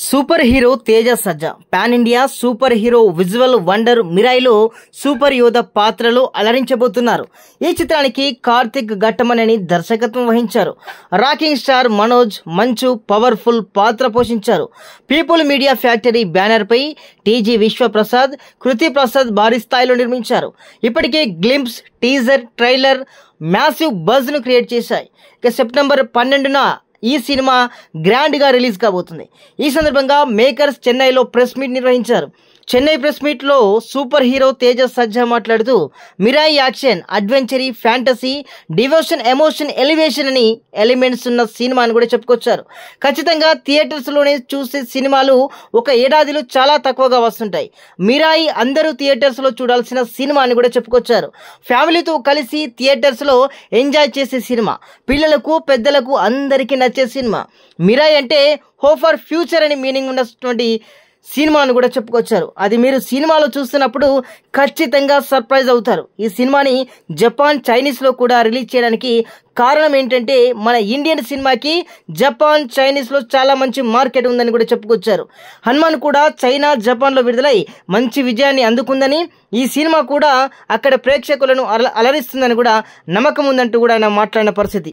Super hero Teja Sajja pan India super hero visual wonder మిరాయిలో super యోధ పాత్రలో అలరించబోతున్నారు. ఈ చిత్రానికి కార్తిక్ ఘట్టమనేని దర్శకత్వం వహించారు. రాకింగ్ స్టార్ మనోజ్ మంచు పవర్ఫుల్ పాత్ర పోషించారు. పీపుల్ మీడియా ఫ్యాక్టరీ బ్యానర్ పై టీజీ విశ్వప్రసాద్, కృతి ప్రసాద్ భారీ స్థాయిలో నిర్మించారు. ఇప్పటికే glimpse, teaser, trailer massive buzz ను క్రియేట్ చేశాయి. ఇక సెప్టెంబర్ 12న ఈ సినిమా గ్రాండ్గా రిలీజ్ కాబోతుంది. ఈ సందర్భంగా మేకర్స్ చెన్నైలో ప్రెస్ మీట్ నిర్వహించారు. చెన్నై ప్రెస్ మీట్లో సూపర్ హీరో తేజ సజ్జా మాట్లాడుతూ Mirai action, adventure, fantasy, devotion, emotion, elevation అని ఎలిమెంట్స్ ఉన్న సినిమా అని కూడా చెప్పుకొచ్చారు. ఖచ్చితంగా థియేటర్స్లోనే చూసే సినిమాలు ఒక ఏడాదిలో చాలా తక్కువగా వస్తుంటాయి. మిరాయి అందరూ థియేటర్స్లో చూడాల్సిన సినిమా అని కూడా చెప్పుకొచ్చారు. ఫ్యామిలీతో కలిసి థియేటర్స్లో ఎంజాయ్ చేసే సినిమా, పిల్లలకు పెద్దలకు అందరికీ నచ్చే సినిమా. మిరాయి అంటే హోప్ ఫర్ ఫ్యూచర్ అని మీనింగ్ ఉన్నటువంటి సినిమాను కూడా చెప్పుకొచ్చారు. అది మీరు సినిమాలో చూస్తున్నప్పుడు ఖచ్చితంగా సర్ప్రైజ్ అవుతారు. ఈ సినిమాని జపాన్, చైనీస్లో కూడా రిలీజ్ చేయడానికి కారణం ఏంటంటే మన ఇండియన్ సినిమాకి జపాన్, చైనీస్లో చాలా మంచి మార్కెట్ ఉందని కూడా చెప్పుకొచ్చారు. హనుమాన్ కూడా చైనా, జపాన్లో విడుదలై మంచి విజయాన్ని అందుకుందని, ఈ సినిమా కూడా అక్కడ ప్రేక్షకులను అలరిస్తుందని కూడా నమ్మకం ఉందంటూ కూడా ఆయన మాట్లాడిన పరిస్థితి.